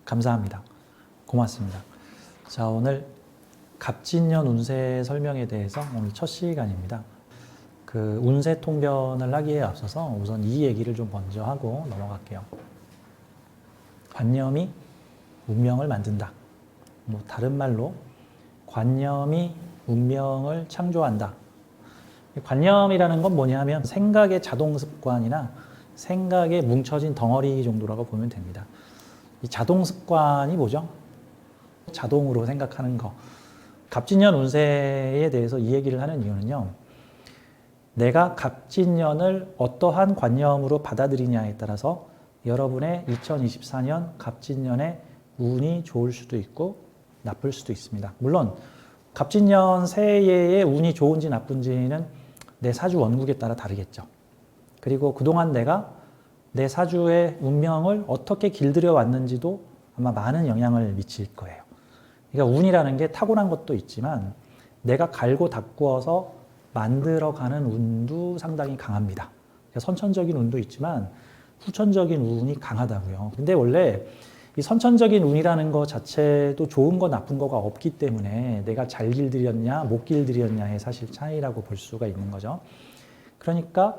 감사합니다. 고맙습니다. 자, 오늘 갑진년 운세 설명에 대해서 오늘 첫 시간입니다. 그 운세 통변을 하기에 앞서서 우선 이 얘기를 좀 먼저 하고 넘어갈게요. 관념이 운명을 만든다. 뭐 다른 말로 관념이 운명을 창조한다. 관념이라는 건 뭐냐 하면 생각의 자동 습관이나 생각의 뭉쳐진 덩어리 정도라고 보면 됩니다. 이 자동 습관이 뭐죠? 자동으로 생각하는 거. 갑진년 운세에 대해서 이 얘기를 하는 이유는요. 내가 갑진년을 어떠한 관념으로 받아들이냐에 따라서 여러분의 2024년 갑진년의 운이 좋을 수도 있고 나쁠 수도 있습니다. 물론 갑진년 새해의 운이 좋은지 나쁜지는 내 사주 원국에 따라 다르겠죠. 그리고 그동안 내가 내 사주의 운명을 어떻게 길들여 왔는지도 아마 많은 영향을 미칠 거예요. 그러니까 운이라는 게 타고난 것도 있지만 내가 갈고 닦아서 만들어가는 운도 상당히 강합니다. 선천적인 운도 있지만 후천적인 운이 강하다고요. 근데 원래 이 선천적인 운이라는 것 자체도 좋은 거 나쁜 거가 없기 때문에 내가 잘 길들였냐 못 길들였냐의 사실 차이라고 볼 수가 있는 거죠. 그러니까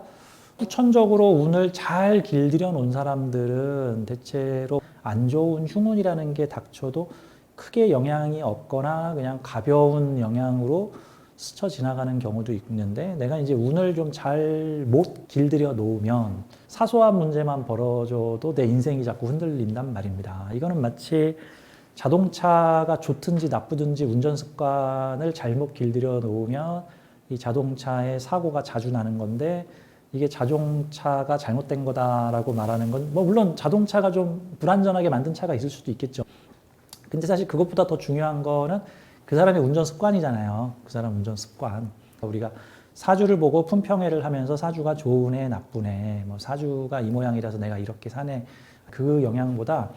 후천적으로 운을 잘 길들여 놓은 사람들은 대체로 안 좋은 흉운이라는 게 닥쳐도 크게 영향이 없거나 그냥 가벼운 영향으로 스쳐 지나가는 경우도 있는데 내가 이제 운을 좀 잘 못 길들여 놓으면 사소한 문제만 벌어져도 내 인생이 자꾸 흔들린단 말입니다. 이거는 마치 자동차가 좋든지 나쁘든지 운전 습관을 잘못 길들여 놓으면 이 자동차에 사고가 자주 나는 건데 이게 자동차가 잘못된 거다라고 말하는 건 뭐 물론 자동차가 좀 불안전하게 만든 차가 있을 수도 있겠죠. 근데 사실 그것보다 더 중요한 거는 그 사람의 운전 습관이잖아요. 그 사람 운전 습관. 우리가 사주를 보고 품평회를 하면서 사주가 좋으네, 나쁘네, 뭐 사주가 이 모양이라서 내가 이렇게 사네. 그 영향보다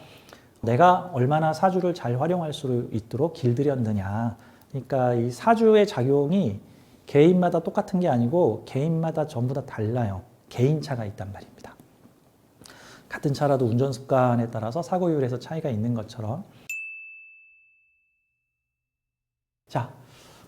내가 얼마나 사주를 잘 활용할 수 있도록 길들였느냐. 그러니까 이 사주의 작용이 개인마다 똑같은 게 아니고 개인마다 전부 다 달라요. 개인차가 있단 말입니다. 같은 차라도 운전 습관에 따라서 사고율에서 차이가 있는 것처럼. 자,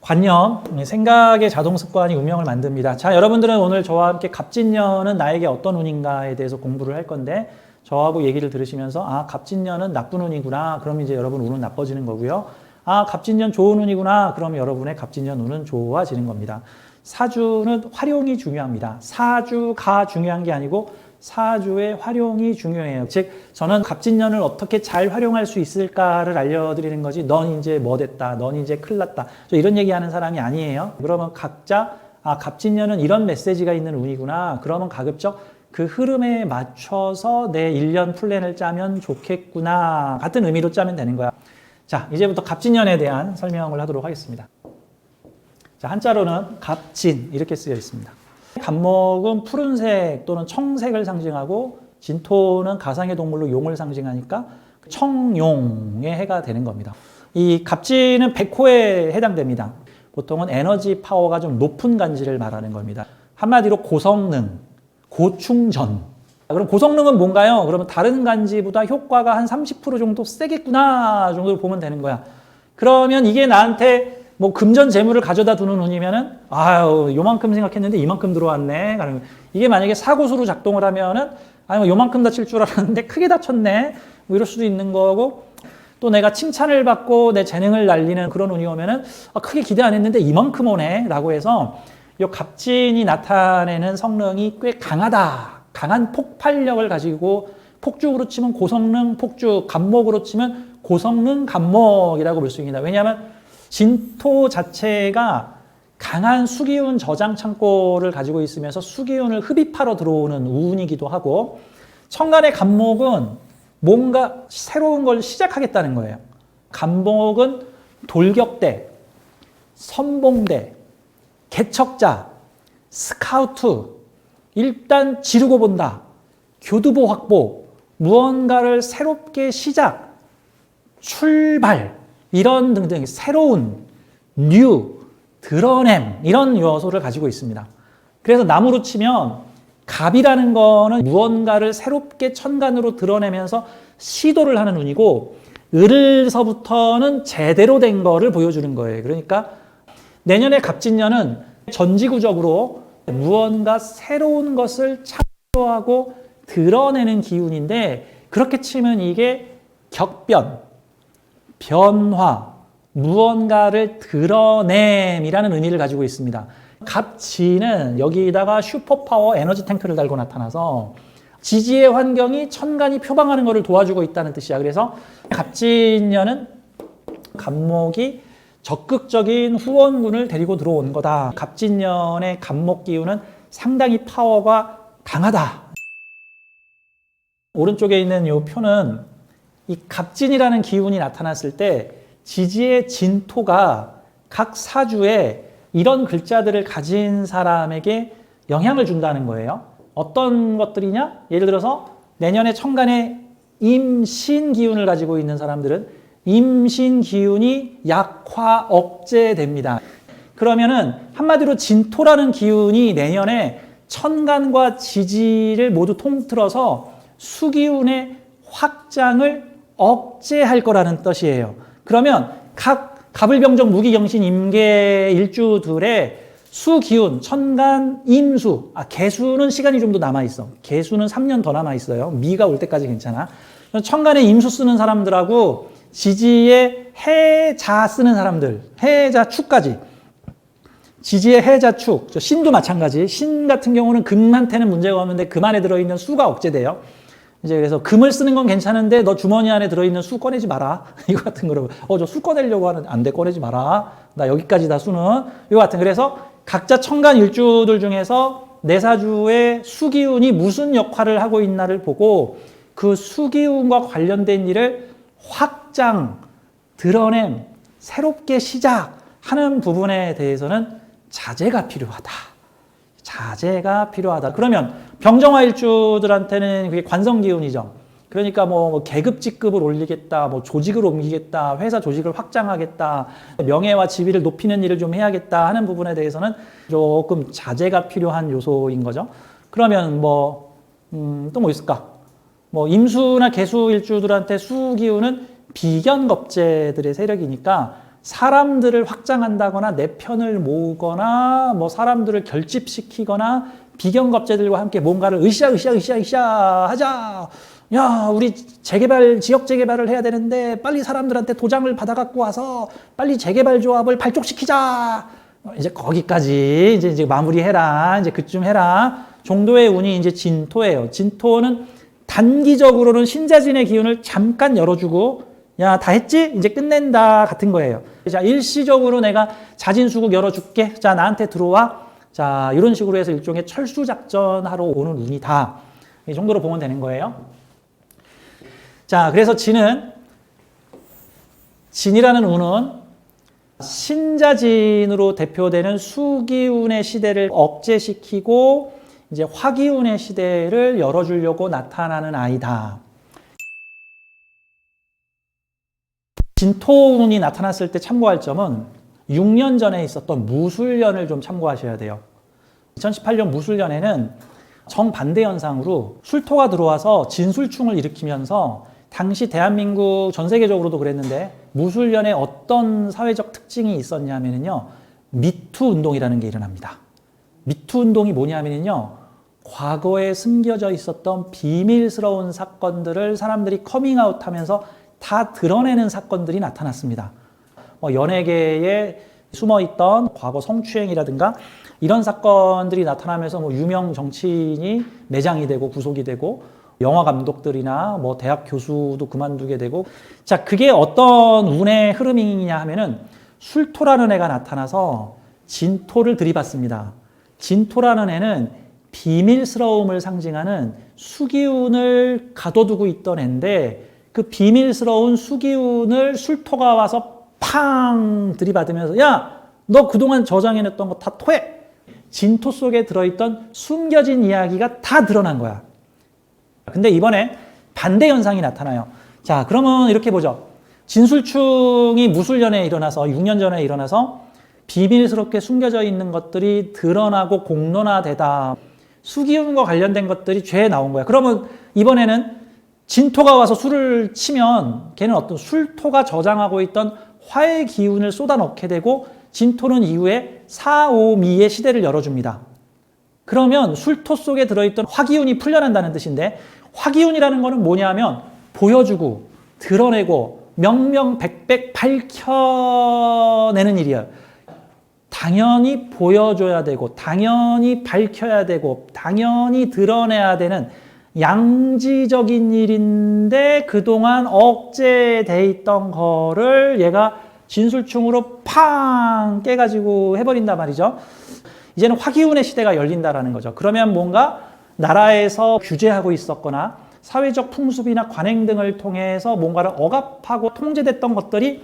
관념, 생각의 자동 습관이 운명을 만듭니다. 자, 여러분들은 오늘 저와 함께 갑진년은 나에게 어떤 운인가에 대해서 공부를 할 건데 저하고 얘기를 들으시면서 아, 갑진년은 나쁜 운이구나. 그럼 이제 여러분 운은 나빠지는 거고요. 아, 갑진년 좋은 운이구나. 그럼 여러분의 갑진년 운은 좋아지는 겁니다. 사주는 활용이 중요합니다. 사주가 중요한 게 아니고 사주의 활용이 중요해요. 즉 저는 갑진년을 어떻게 잘 활용할 수 있을까를 알려드리는 거지 넌 이제 뭐 됐다, 넌 이제 큰일 났다, 저 이런 얘기하는 사람이 아니에요. 그러면 각자 아, 갑진년은 이런 메시지가 있는 운이구나. 그러면 가급적 그 흐름에 맞춰서 내 1년 플랜을 짜면 좋겠구나 같은 의미로 짜면 되는 거야. 자, 이제부터 갑진년에 대한 설명을 하도록 하겠습니다. 자, 한자로는 갑진 이렇게 쓰여 있습니다. 갑목은 푸른색 또는 청색을 상징하고 진토는 가상의 동물로 용을 상징하니까 청용의 해가 되는 겁니다. 이 갑진은 백호에 해당됩니다. 보통은 에너지 파워가 좀 높은 간지를 말하는 겁니다. 한마디로 고성능, 고충전. 그럼 고성능은 뭔가요? 그러면 다른 간지보다 효과가 한 30% 정도 세겠구나 정도로 보면 되는 거야. 그러면 이게 나한테 뭐 금전 재물을 가져다 두는 운이면은 아유 요만큼 생각했는데 이만큼 들어왔네. 그러면 이게 만약에 사고수로 작동을 하면은 아유 요만큼 다칠 줄 알았는데 크게 다쳤네. 뭐 이럴 수도 있는 거고 또 내가 칭찬을 받고 내 재능을 날리는 그런 운이 오면은 아, 크게 기대 안 했는데 이만큼 오네라고 해서 이 갑진이 나타내는 성능이 꽤 강하다. 강한 폭발력을 가지고 폭죽으로 치면 고성능 폭죽, 갑목으로 치면 고성능 갑목이라고 볼 수 있습니다. 왜냐하면 진토 자체가 강한 수기운 저장 창고를 가지고 있으면서 수기운을 흡입하러 들어오는 운이기도 하고 천간의 갑목은 뭔가 새로운 걸 시작하겠다는 거예요. 갑목은 돌격대, 선봉대, 개척자, 스카우트, 일단 지르고 본다, 교두보 확보, 무언가를 새롭게 시작, 출발 이런 등등 새로운, 뉴, 드러냄 이런 요소를 가지고 있습니다. 그래서 나무로 치면 갑이라는 거는 무언가를 새롭게 천간으로 드러내면서 시도를 하는 운이고 을서부터는 제대로 된 거를 보여주는 거예요. 그러니까 내년에 갑진년은 전지구적으로 무언가 새로운 것을 창조하고 드러내는 기운인데 그렇게 치면 이게 격변, 변화, 무언가를 드러냄이라는 의미를 가지고 있습니다. 갑지는 여기다가 슈퍼파워 에너지 탱크를 달고 나타나서 지지의 환경이 천간이 표방하는 것을 도와주고 있다는 뜻이야. 그래서 갑진년은 갑목이 적극적인 후원군을 데리고 들어온 거다. 갑진년의 갑목 기운은 상당히 파워가 강하다. 오른쪽에 있는 이 표는 이 갑진이라는 기운이 나타났을 때 지지의 진토가 각 사주에 이런 글자들을 가진 사람에게 영향을 준다는 거예요. 어떤 것들이냐? 예를 들어서 내년에 천간에 임신 기운을 가지고 있는 사람들은 임신 기운이 약화 억제됩니다. 그러면은 한마디로 진토라는 기운이 내년에 천간과 지지를 모두 통틀어서 수기운의 확장을 억제할 거라는 뜻이에요. 그러면 각 갑을병정 무기경신 임계 일주들의 수기운, 천간, 임수, 개수는 시간이 좀 더 남아있어. 개수는 3년 더 남아있어요. 미가 올 때까지 괜찮아. 천간에 임수 쓰는 사람들하고 지지에 해자 쓰는 사람들, 해자 축까지. 지지의 해자 축, 신도 마찬가지. 신 같은 경우는 금한테는 문제가 없는데 금 안에 들어있는 수가 억제돼요. 이제 그래서 금을 쓰는 건 괜찮은데 너 주머니 안에 들어있는 수 꺼내지 마라. 이거 같은 거로. 저 수 꺼내려고 하는데 안 돼, 꺼내지 마라. 나 여기까지다 수는. 이거 같은. 그래서 각자 천간 일주들 중에서 내 사주의 수기운이 무슨 역할을 하고 있나를 보고 그 수기운과 관련된 일을 확장, 드러냄, 새롭게 시작하는 부분에 대해서는 자제가 필요하다. 자제가 필요하다. 그러면 병정화 일주들한테는 그게 관성기운이죠. 그러니까 뭐 계급 직급을 올리겠다, 뭐 조직을 옮기겠다, 회사 조직을 확장하겠다, 명예와 지위를 높이는 일을 좀 해야겠다 하는 부분에 대해서는 조금 자제가 필요한 요소인 거죠. 그러면 또 뭐 있을까? 뭐 임수나 계수 일주들한테 수기운은 비견겁제들의 세력이니까 사람들을 확장한다거나 내 편을 모으거나 뭐 사람들을 결집시키거나 비견겁제들과 함께 뭔가를 으쌰 하자. 야, 우리 재개발, 지역 재개발을 해야 되는데 빨리 사람들한테 도장을 받아갖고 와서 빨리 재개발 조합을 발족시키자. 이제 거기까지 이제 마무리해라. 이제 그쯤 해라. 정도의 운이 이제 진토예요. 진토는 단기적으로는 신자진의 기운을 잠깐 열어주고 야, 다 했지? 이제 끝낸다 같은 거예요. 자, 일시적으로 내가 자진수국 열어줄게. 자, 나한테 들어와. 자, 이런 식으로 해서 일종의 철수작전하러 오는 운이다. 이 정도로 보면 되는 거예요. 자, 그래서 진이라는 운은 신자진으로 대표되는 수기운의 시대를 억제시키고 이제 화기운의 시대를 열어주려고 나타나는 아이다. 진토운이 나타났을 때 참고할 점은 6년 전에 있었던 무술년을 좀 참고하셔야 돼요. 2018년 무술년에는 정반대 현상으로 술토가 들어와서 진술충을 일으키면서 당시 대한민국 전 세계적으로도 그랬는데 무술년에 어떤 사회적 특징이 있었냐면요. 미투 운동이라는 게 일어납니다. 미투 운동이 뭐냐면요. 과거에 숨겨져 있었던 비밀스러운 사건들을 사람들이 커밍아웃하면서 다 드러내는 사건들이 나타났습니다. 연예계에 숨어있던 과거 성추행이라든가 이런 사건들이 나타나면서 유명 정치인이 매장이 되고 구속이 되고 영화 감독들이나 대학 교수도 그만두게 되고 자 그게 어떤 운의 흐름이냐 하면은 술토라는 애가 나타나서 진토를 들이받습니다. 진토라는 애는 비밀스러움을 상징하는 수기운을 가둬두고 있던 애인데 그 비밀스러운 수기운을 술토가 와서 팡 들이받으면서 야, 너 그동안 저장해냈던 거 다 토해. 진토 속에 들어있던 숨겨진 이야기가 다 드러난 거야. 근데 이번에 반대 현상이 나타나요. 자, 그러면 이렇게 보죠. 진술충이 무술년에 일어나서 6년 전에 일어나서 비밀스럽게 숨겨져 있는 것들이 드러나고 공론화되다. 수기운과 관련된 것들이 죄에 나온 거야. 그러면 이번에는 진토가 와서 술을 치면 걔는 어떤 술토가 저장하고 있던 화의 기운을 쏟아넣게 되고 진토는 이후에 사오미의 시대를 열어줍니다. 그러면 술토 속에 들어있던 화기운이 풀려난다는 뜻인데 화기운이라는 거는 뭐냐면 보여주고 드러내고 명명백백 밝혀내는 일이야. 당연히 보여줘야 되고 당연히 밝혀야 되고 당연히 드러내야 되는 양지적인 일인데 그동안 억제돼 있던 거를 얘가 진술충으로 팡 깨가지고 해버린단 말이죠. 이제는 화기운의 시대가 열린다라는 거죠. 그러면 뭔가 나라에서 규제하고 있었거나 사회적 풍습이나 관행 등을 통해서 뭔가를 억압하고 통제됐던 것들이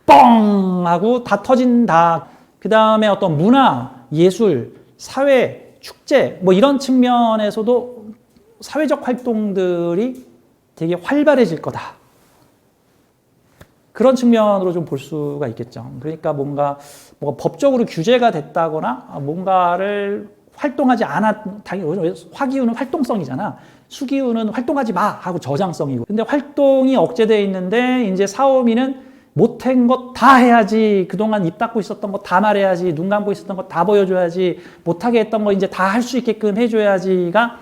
뻥 하고 다 터진다. 그 다음에 어떤 문화, 예술, 사회, 축제 뭐 이런 측면에서도 사회적 활동들이 되게 활발해질 거다. 그런 측면으로 좀 볼 수가 있겠죠. 그러니까 뭔가 법적으로 규제가 됐다거나 뭔가를 활동하지 않았, 당연히 화기운은 활동성이잖아. 수기운은 활동하지 마 하고 저장성이고. 근데 활동이 억제되어 있는데 이제 사오미는 못한 것 다 해야지. 그동안 입 닫고 있었던 거 다 말해야지. 눈 감고 있었던 거 다 보여줘야지. 못하게 했던 거 이제 다 할 수 있게끔 해줘야지가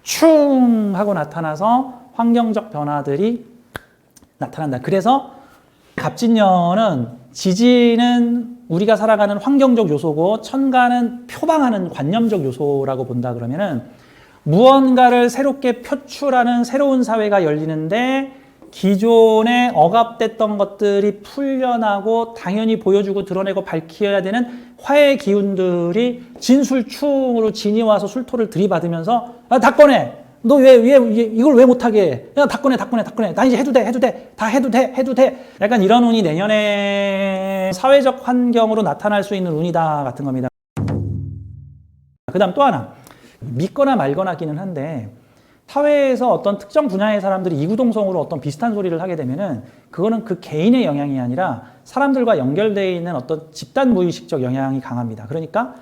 충 하고 나타나서 환경적 변화들이 나타난다. 그래서 갑진년은 지지는 우리가 살아가는 환경적 요소고 천간은 표방하는 관념적 요소라고 본다 그러면은 무언가를 새롭게 표출하는 새로운 사회가 열리는데 기존에 억압됐던 것들이 풀려나고 당연히 보여주고 드러내고 밝혀야 되는 화의 기운들이 진술충으로 진이 와서 술토를 들이받으면서 다 꺼내. 너 왜 이걸 왜 못하게 해? 야, 다 꺼내. 나 이제 해도 돼. 다 해도 돼. 약간 이런 운이 내년에 사회적 환경으로 나타날 수 있는 운이다 같은 겁니다. 그 다음 또 하나. 믿거나 말거나기는 한데 사회에서 어떤 특정 분야의 사람들이 이구동성으로 어떤 비슷한 소리를 하게 되면은 그거는 그 개인의 영향이 아니라 사람들과 연결되어 있는 어떤 집단 무의식적 영향이 강합니다. 그러니까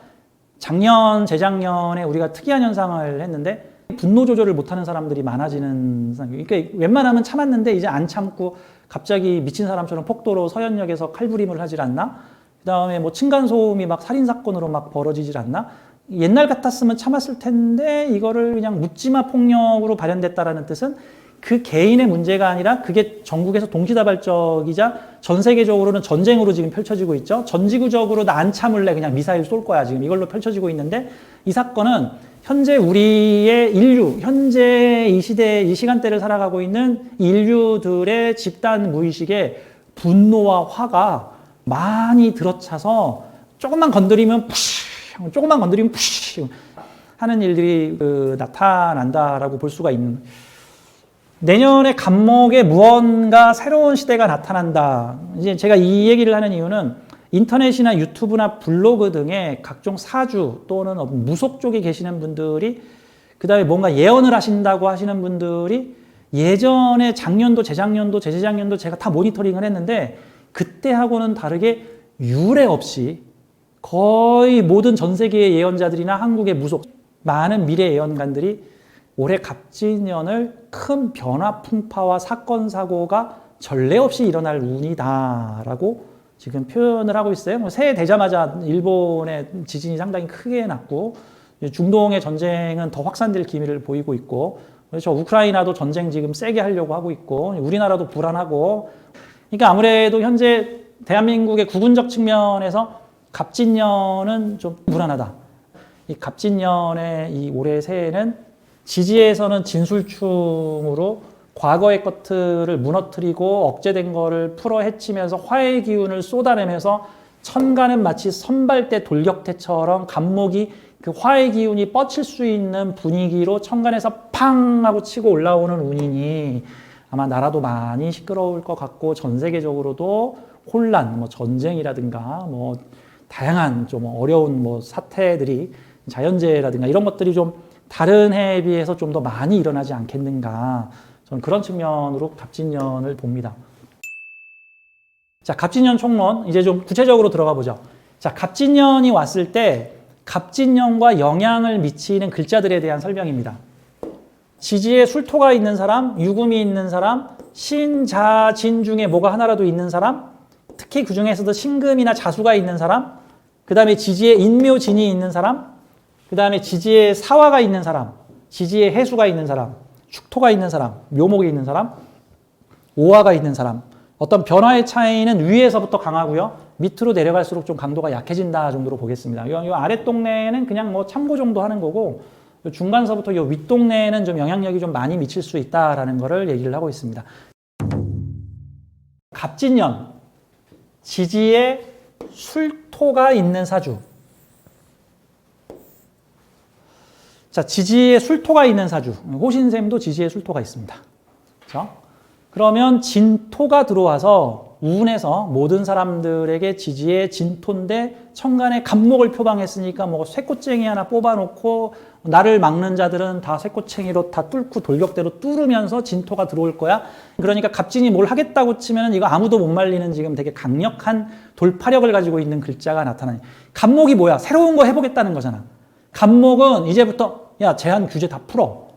작년, 재작년에 우리가 특이한 현상을 했는데 분노 조절을 못하는 사람들이 많아지는, 그러니까 웬만하면 참았는데 이제 안 참고 갑자기 미친 사람처럼 폭도로 서현역에서 칼부림을 하질 않나? 그 다음에 뭐 층간소음이 막 살인사건으로 막 벌어지질 않나? 옛날 같았으면 참았을 텐데 이거를 그냥 묻지마 폭력으로 발현됐다라는 뜻은 그 개인의 문제가 아니라 그게 전국에서 동시다발적이자 전 세계적으로는 전쟁으로 지금 펼쳐지고 있죠. 전지구적으로 나 안 참을래 그냥 미사일 쏠 거야 지금 이걸로 펼쳐지고 있는데 이 사건은 현재 우리의 인류, 현재 이 시대, 이 시간대를 살아가고 있는 인류들의 집단 무의식에 분노와 화가 많이 들어차서 조금만 건드리면 푸시 하는 일들이 나타난다라고 볼 수가 있는. 내년에 갑목에 무언가 새로운 시대가 나타난다. 이제 제가 이 얘기를 하는 이유는 인터넷이나 유튜브나 블로그 등의 각종 사주 또는 무속 쪽에 계시는 분들이 그다음에 뭔가 예언을 하신다고 하시는 분들이 예전에 작년도, 재작년도, 재재작년도 제가 다 모니터링을 했는데 그때하고는 다르게 유례 없이 거의 모든 전 세계의 예언자들이나 한국의 무속 많은 미래 예언가들이 올해 갑진년을 큰 변화, 풍파와 사건, 사고가 전례 없이 일어날 운이다라고 지금 표현을 하고 있어요. 새해 되자마자 일본의 지진이 상당히 크게 났고 중동의 전쟁은 더 확산될 기미를 보이고 있고 그렇죠. 우크라이나도 전쟁 지금 세게 하려고 하고 있고 우리나라도 불안하고 그러니까 아무래도 현재 대한민국의 국운적 측면에서 갑진년은 좀 불안하다. 이 갑진년의 이 올해 새해는 지지에서는 진술충으로 과거의 것들을 무너뜨리고 억제된 거를 풀어 헤치면서 화의 기운을 쏟아내면서 천간은 마치 선발대 돌격대처럼 갑목이 그 화의 기운이 뻗칠 수 있는 분위기로 천간에서 팡 하고 치고 올라오는 운이니 아마 나라도 많이 시끄러울 것 같고 전 세계적으로도 혼란, 뭐 전쟁이라든가 뭐 다양한 좀 어려운 뭐 사태들이 자연재해라든가 이런 것들이 좀 다른 해에 비해서 좀 더 많이 일어나지 않겠는가. 저는 그런 측면으로 갑진년을 봅니다. 자, 갑진년 총론 이제 좀 구체적으로 들어가 보죠. 자, 갑진년이 왔을 때 갑진년과 영향을 미치는 글자들에 대한 설명입니다. 지지에 술토가 있는 사람, 유금이 있는 사람, 신, 자, 진 중에 뭐가 하나라도 있는 사람, 특히 그 중에서도 신금이나 자수가 있는 사람, 그 다음에 지지에 인묘, 진이 있는 사람, 그 다음에 지지에 사화가 있는 사람, 지지에 해수가 있는 사람, 축토가 있는 사람, 묘목이 있는 사람, 오화가 있는 사람. 어떤 변화의 차이는 위에서부터 강하고요. 밑으로 내려갈수록 좀 강도가 약해진다 정도로 보겠습니다. 이 아랫동네는 그냥 뭐 참고 정도 하는 거고, 중간서부터 이 윗동네는 좀 영향력이 좀 많이 미칠 수 있다라는 거를 얘기를 하고 있습니다. 갑진년, 지지에 술토가 있는 사주. 자, 지지에 술토가 있는 사주. 호신샘도 지지에 술토가 있습니다. 그렇죠? 그러면 진토가 들어와서 운에서 모든 사람들에게 지지에 진토인데 천간에 갑목을 표방했으니까 뭐 쇠꼬챙이 하나 뽑아놓고 나를 막는 자들은 다 쇠꼬챙이로 다 뚫고 돌격대로 뚫으면서 진토가 들어올 거야. 그러니까 갑진이 뭘 하겠다고 치면 이거 아무도 못 말리는 지금 되게 강력한 돌파력을 가지고 있는 글자가 나타나요. 갑목이 뭐야? 새로운 거 해보겠다는 거잖아. 갑목은 이제부터 야, 제한 규제 다 풀어.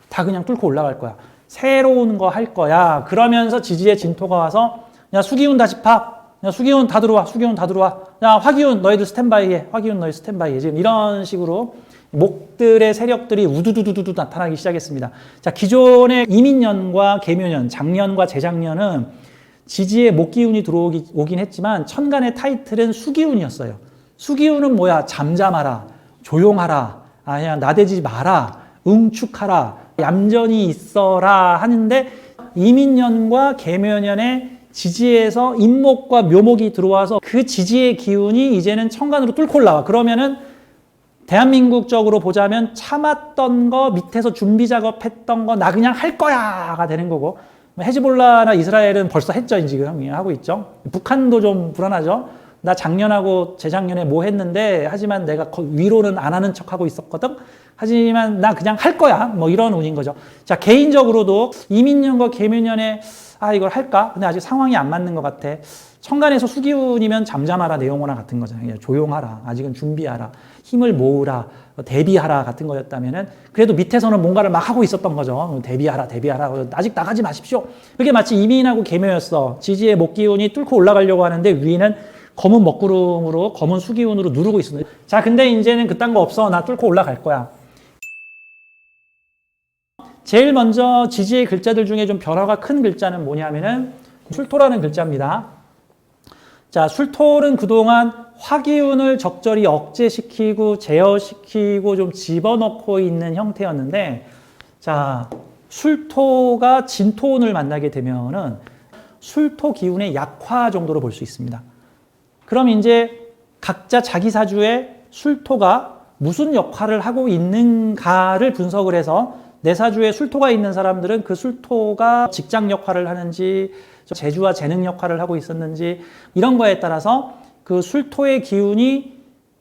다 그냥 뚫고 올라갈 거야. 새로운 거 할 거야. 그러면서 지지에 진토가 와서 야, 수기운 다시 파. 야, 수기운 다 들어와. 수기운 다 들어와. 야, 화기운 너희들 스탠바이 해. 화기운 너희 스탠바이 해. 지금 이런 식으로 목들의 세력들이 우두두두두 나타나기 시작했습니다. 자, 기존의 이민년과 계묘년, 작년과 재작년은 지지에 목기운이 들어오긴 했지만 천간의 타이틀은 수기운이었어요. 수기운은 뭐야? 잠잠하라. 조용하라. 아, 그냥 나대지 마라. 응축하라. 얌전히 있어라 하는데 이민년과 계묘년에 지지에서 인목과 묘목이 들어와서 그 지지의 기운이 이제는 천간으로 뚫고 올라와. 그러면은 대한민국적으로 보자면 참았던 거, 밑에서 준비 작업했던 거 나 그냥 할 거야가 되는 거고, 헤즈볼라나 이스라엘은 벌써 했죠. 지금 하고 있죠. 북한도 좀 불안하죠. 나 작년하고 재작년에 뭐 했는데 하지만 내가 위로는 안 하는 척하고 있었거든. 하지만 나 그냥 할 거야. 뭐 이런 운인 거죠. 자, 개인적으로도 이민년과 계묘년에 아, 이걸 할까? 근데 아직 상황이 안 맞는 것 같아. 천간에서 수기운이면 잠잠하라, 내용어나 같은 거잖아요. 조용하라, 아직은 준비하라, 힘을 모으라, 대비하라 같은 거였다면은 그래도 밑에서는 뭔가를 막 하고 있었던 거죠. 대비하라, 대비하라. 아직 나가지 마십시오. 그게 마치 이민하고 계묘였어. 지지의 목기운이 뚫고 올라가려고 하는데 위는 검은 먹구름으로, 검은 수기운으로 누르고 있어. 자, 근데 이제는 그딴 거 없어. 나 뚫고 올라갈 거야. 제일 먼저 지지의 글자들 중에 좀 변화가 큰 글자는 뭐냐면은 술토라는 글자입니다. 자, 술토는 그동안 화기운을 적절히 억제시키고 제어시키고 좀 집어넣고 있는 형태였는데, 자, 술토가 진토운을 만나게 되면은 술토 기운의 약화 정도로 볼 수 있습니다. 그럼 이제 각자 자기 사주에 술토가 무슨 역할을 하고 있는가를 분석을 해서 내 사주에 술토가 있는 사람들은 그 술토가 직장 역할을 하는지 재주와 재능 역할을 하고 있었는지 이런 거에 따라서 그 술토의 기운이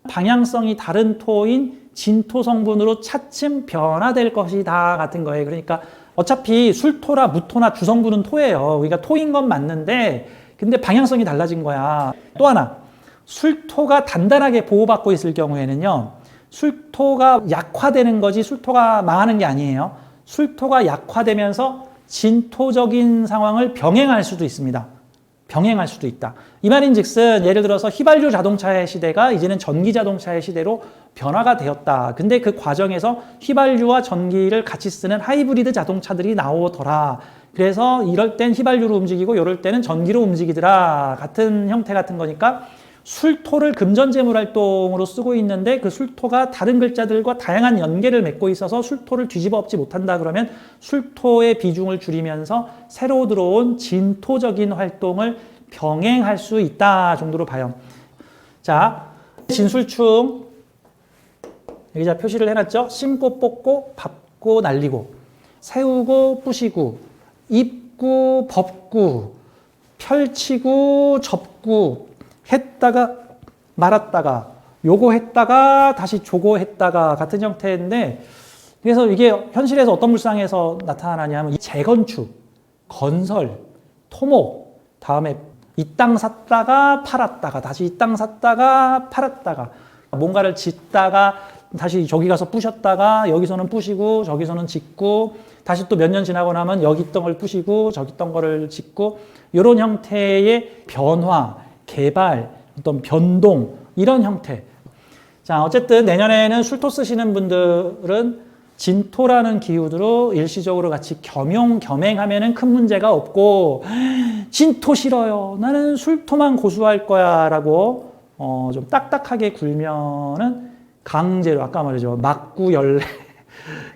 방향성이 다른 토인 진토 성분으로 차츰 변화될 것이다 같은 거예요. 그러니까 어차피 술토라 무토나 주성분은 토예요. 그러니까 토인 건 맞는데 근데 방향성이 달라진 거야. 또 하나, 술토가 단단하게 보호받고 있을 경우에는요, 술토가 약화되는 거지 술토가 망하는 게 아니에요. 술토가 약화되면서 진토적인 상황을 병행할 수도 있습니다. 병행할 수도 있다. 이 말인 즉슨 예를 들어서 휘발유 자동차의 시대가 이제는 전기 자동차의 시대로 변화가 되었다. 근데 그 과정에서 휘발유와 전기를 같이 쓰는 하이브리드 자동차들이 나오더라. 그래서 이럴 땐 휘발유로 움직이고 이럴 때는 전기로 움직이더라. 같은 형태 같은 거니까 술토를 금전재물 활동으로 쓰고 있는데 그 술토가 다른 글자들과 다양한 연계를 맺고 있어서 술토를 뒤집어 엎지 못한다 그러면 술토의 비중을 줄이면서 새로 들어온 진토적인 활동을 병행할 수 있다 정도로 봐요. 자, 진술충 여기 자 표시를 해놨죠. 심고 뽑고 밟고 날리고 세우고 부시고 입구 법구 펼치고 접구 했다가 말았다가 요거 했다가 다시 조거 했다가 같은 형태인데, 그래서 이게 현실에서 어떤 물상에서 나타나냐면 이 재건축, 건설, 토목, 다음에 이 땅 샀다가 팔았다가 다시 이 땅 샀다가 팔았다가 뭔가를 짓다가 다시 저기 가서 부셨다가 여기서는 부시고 저기서는 짓고 다시 또 몇 년 지나고 나면 여기 있던 걸 부시고 저기 있던 거를 짓고 이런 형태의 변화, 개발, 어떤 변동 이런 형태. 자, 어쨌든 내년에는 술토 쓰시는 분들은 진토라는 기운으로 일시적으로 같이 겸행하면은 큰 문제가 없고 진토 싫어요. 나는 술토만 고수할 거야 라고 좀 딱딱하게 굴면은 강제로 아까 말이죠. 맞고 열래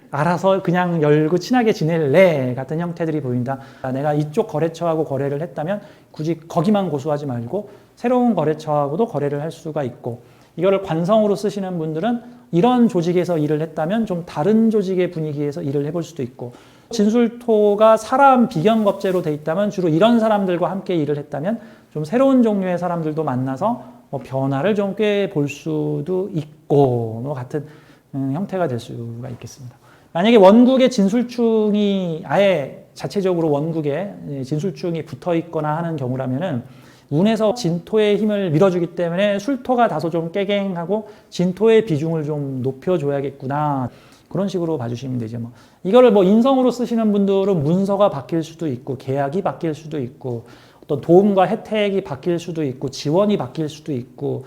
알아서 그냥 열고 친하게 지낼래 같은 형태들이 보인다. 내가 이쪽 거래처하고 거래를 했다면 굳이 거기만 고수하지 말고 새로운 거래처하고도 거래를 할 수가 있고 이거를 관성으로 쓰시는 분들은 이런 조직에서 일을 했다면 좀 다른 조직의 분위기에서 일을 해볼 수도 있고 진술토가 사람 비견겁제로 돼 있다면 주로 이런 사람들과 함께 일을 했다면 좀 새로운 종류의 사람들도 만나서 변화를 좀 꽤 볼 수도 있고 같은 형태가 될 수가 있겠습니다. 만약에 원국에 진술충이 아예 자체적으로 원국에 진술충이 붙어 있거나 하는 경우라면은 운에서 진토의 힘을 밀어주기 때문에 술토가 다소 좀 깨갱하고 진토의 비중을 좀 높여줘야겠구나. 그런 식으로 봐주시면 되죠. 이거를 인성으로 쓰시는 분들은 문서가 바뀔 수도 있고, 계약이 바뀔 수도 있고, 어떤 도움과 혜택이 바뀔 수도 있고, 지원이 바뀔 수도 있고,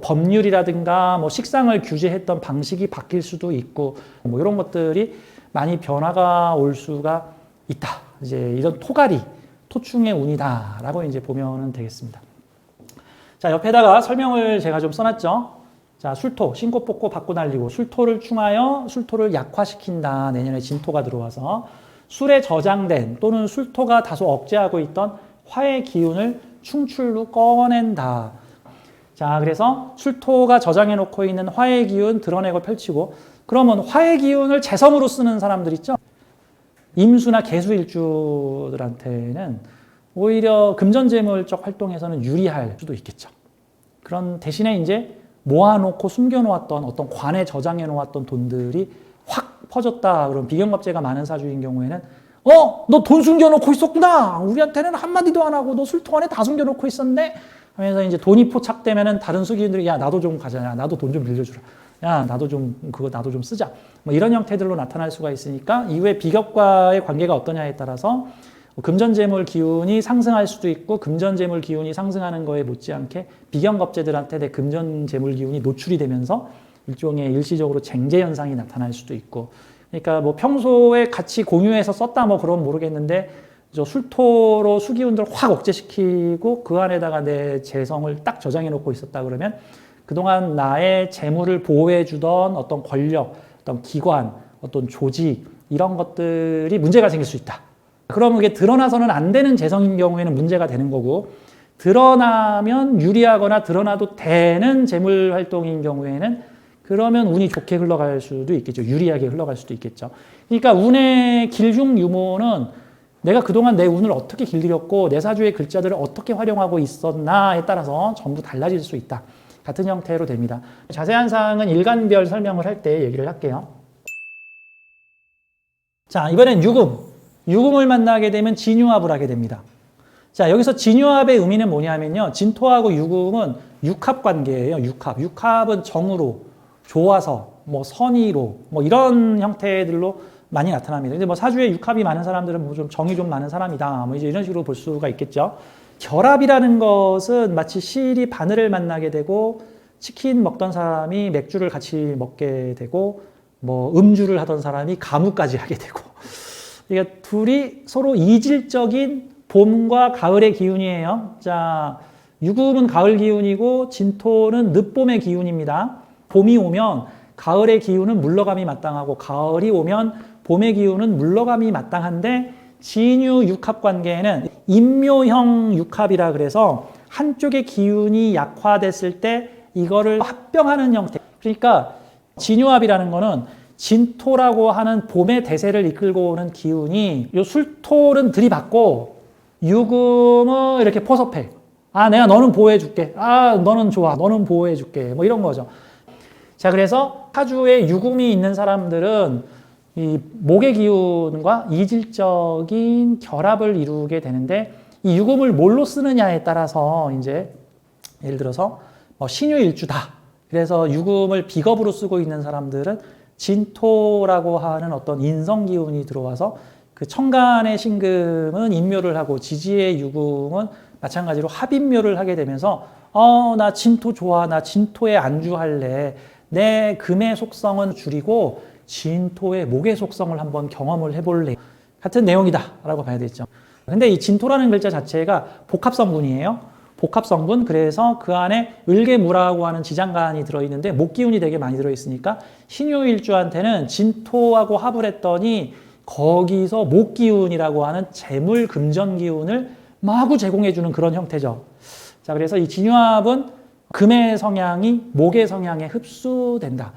법률이라든가 식상을 규제했던 방식이 바뀔 수도 있고, 이런 것들이 많이 변화가 올 수가 있다. 이제 이런 토가리. 토충의 운이다라고 이제 보면 되겠습니다. 자, 옆에다가 설명을 제가 좀 써놨죠. 자, 술토, 신고 뽑고 받고 날리고 술토를 충하여 술토를 약화시킨다. 내년에 진토가 들어와서 술에 저장된 또는 술토가 다소 억제하고 있던 화의 기운을 충출로 꺼낸다. 자, 그래서 술토가 저장해 놓고 있는 화의 기운 드러내고 펼치고 그러면 화의 기운을 재성으로 쓰는 사람들 있죠. 임수나 개수일주들한테는 오히려 금전재물적 활동에서는 유리할 수도 있겠죠. 그런 대신에 이제 모아놓고 숨겨놓았던 어떤 관에 저장해 놓았던 돈들이 확 퍼졌다. 그럼 비견겁제가 많은 사주인 경우에는 너 돈 숨겨놓고 있었구나. 우리한테는 한마디도 안 하고 너 술통 안에 다 숨겨놓고 있었네. 하면서 이제 돈이 포착되면은 다른 수기인들이 야 나도 좀 가자. 야 나도 돈 좀 빌려주라. 야 나도 좀 쓰자. 이런 형태들로 나타날 수가 있으니까 이후에 비격과의 관계가 어떠냐에 따라서 금전재물 기운이 상승할 수도 있고 금전재물 기운이 상승하는 거에 못지않게 비견겁제들한테 내 금전재물 기운이 노출이 되면서 일종의 일시적으로 쟁제 현상이 나타날 수도 있고 그러니까 평소에 같이 공유해서 썼다 그럼 모르겠는데 저 술토로 수기운들 확 억제시키고 그 안에다가 내 재성을 딱 저장해 놓고 있었다 그러면 그동안 나의 재물을 보호해 주던 어떤 권력, 어떤 기관, 어떤 조직 이런 것들이 문제가 생길 수 있다. 그러면 이게 드러나서는 안 되는 재성인 경우에는 문제가 되는 거고 드러나면 유리하거나 드러나도 되는 재물 활동인 경우에는 그러면 운이 좋게 흘러갈 수도 있겠죠. 유리하게 흘러갈 수도 있겠죠. 그러니까 운의 길중 유모는 내가 그동안 내 운을 어떻게 길들였고 내 사주의 글자들을 어떻게 활용하고 있었나에 따라서 전부 달라질 수 있다. 같은 형태로 됩니다. 자세한 사항은 일간별 설명을 할 때 얘기를 할게요. 자, 이번엔 유금. 유금을 만나게 되면 진유합을 하게 됩니다. 자, 여기서 진유합의 의미는 뭐냐면요. 진토하고 유금은 육합 관계예요. 육합. 육합은 정으로, 좋아서, 선의로, 이런 형태들로 많이 나타납니다. 근데 사주에 육합이 많은 사람들은 좀 정이 좀 많은 사람이다. 이제 이런 식으로 볼 수가 있겠죠. 결합이라는 것은 마치 실이 바늘을 만나게 되고 치킨 먹던 사람이 맥주를 같이 먹게 되고 음주를 하던 사람이 가무까지 하게 되고 그러니까 둘이 서로 이질적인 봄과 가을의 기운이에요. 자, 유금은 가을 기운이고 진토는 늦봄의 기운입니다. 봄이 오면 가을의 기운은 물러감이 마땅하고 가을이 오면 봄의 기운은 물러감이 마땅한데 진유 육합 관계에는 인묘형 육합이라 그래서 한쪽의 기운이 약화됐을 때 이거를 합병하는 형태. 그러니까 진유합이라는 거는 진토라고 하는 봄의 대세를 이끌고 오는 기운이 요 술토는 들이받고 유금은 이렇게 포섭해. 내가 너는 보호해줄게. 너는 좋아. 너는 보호해줄게. 이런 거죠. 자, 그래서 사주에 유금이 있는 사람들은 이 목의 기운과 이질적인 결합을 이루게 되는데 이 유금을 뭘로 쓰느냐에 따라서 이제 예를 들어서 신유일주다. 그래서 유금을 비겁으로 쓰고 있는 사람들은 진토라고 하는 어떤 인성 기운이 들어와서 그 천간의 신금은 인묘를 하고 지지의 유금은 마찬가지로 합인묘를 하게 되면서 나 진토 좋아. 나 진토에 안주할래. 내 금의 속성은 줄이고 진토의 목의 속성을 한번 경험을 해볼래. 같은 내용이다 라고 봐야 되겠죠. 근데 이 진토라는 글자 자체가 복합성분이에요. 복합성분. 그래서 그 안에 을계무라고 하는 지장간이 들어있는데 목기운이 되게 많이 들어있으니까 신유일주한테는 진토하고 합을 했더니 거기서 목기운이라고 하는 재물금전기운을 마구 제공해주는 그런 형태죠. 자, 그래서 이 진유합은 금의 성향이 목의 성향에 흡수된다.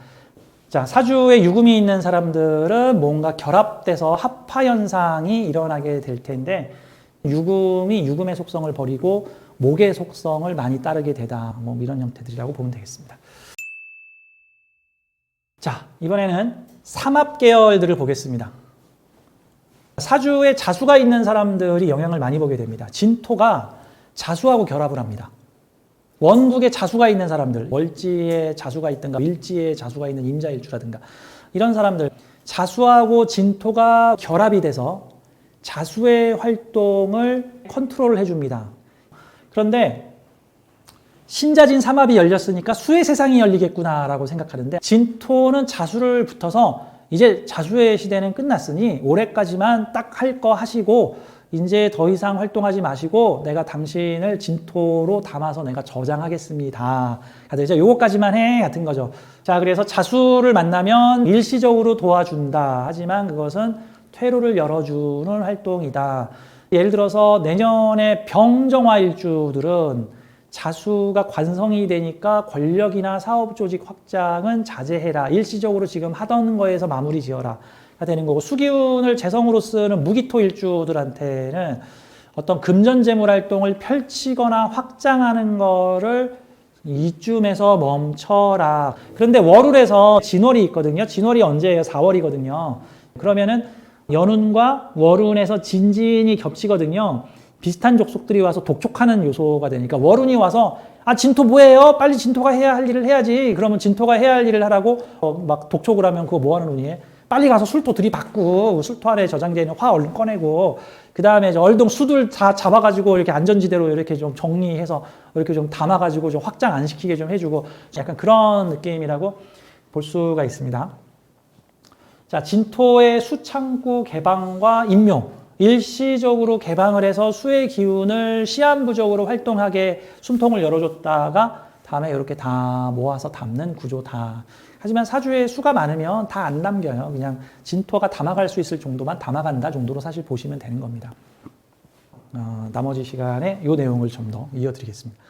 자, 사주에 유금이 있는 사람들은 뭔가 결합돼서 합화 현상이 일어나게 될 텐데 유금이 유금의 속성을 버리고 목의 속성을 많이 따르게 되다. 뭐 이런 형태들이라고 보면 되겠습니다. 자, 이번에는 삼합계열들을 보겠습니다. 사주에 자수가 있는 사람들이 영향을 많이 보게 됩니다. 진토가 자수하고 결합을 합니다. 원국에 자수가 있는 사람들, 월지에 자수가 있든가 일지에 자수가 있는 임자일주라든가 이런 사람들, 자수하고 진토가 결합이 돼서 자수의 활동을 컨트롤을 해줍니다. 그런데 신자진 삼합이 열렸으니까 수의 세상이 열리겠구나라고 생각하는데 진토는 자수를 붙어서 이제 자수의 시대는 끝났으니 올해까지만 딱 할 거 하시고 이제 더 이상 활동하지 마시고 내가 당신을 진토로 담아서 내가 저장하겠습니다. 그래서 요거까지만 해 같은 거죠. 자, 그래서 자수를 만나면 일시적으로 도와준다. 하지만 그것은 퇴로를 열어주는 활동이다. 예를 들어서 내년에 병정화일주들은 자수가 관성이 되니까 권력이나 사업 조직 확장은 자제해라. 일시적으로 지금 하던 거에서 마무리 지어라. 가 되는 거고 수기운을 재성으로 쓰는 무기토일주들한테는 어떤 금전재물 활동을 펼치거나 확장하는 거를 이쯤에서 멈춰라. 그런데 월울에서 진월이 있거든요. 진월이 언제예요? 4월이거든요. 그러면은 연운과 월운에서 진진이 겹치거든요. 비슷한 족속들이 와서 독촉하는 요소가 되니까 월운이 와서 진토 뭐예요? 빨리 진토가 해야 할 일을 해야지. 그러면 진토가 해야 할 일을 하라고 막 독촉을 하면 그거 뭐 하는 운이에요? 빨리 가서 술토 들이받고 술토 안에 저장되어 있는 화 얼른 꺼내고 그 다음에 얼동 수들 다 잡아가지고 이렇게 안전지대로 이렇게 좀 정리해서 이렇게 좀 담아가지고 좀 확장 안 시키게 좀 해주고 약간 그런 느낌이라고 볼 수가 있습니다. 자, 진토의 수창구 개방과 임묘. 일시적으로 개방을 해서 수의 기운을 시한부적으로 활동하게 숨통을 열어줬다가 다음에 이렇게 다 모아서 담는 구조다. 하지만 사주에 수가 많으면 다 안 남겨요. 그냥 진토가 담아갈 수 있을 정도만 담아간다 정도로 사실 보시면 되는 겁니다. 나머지 시간에 이 내용을 좀 더 이어드리겠습니다.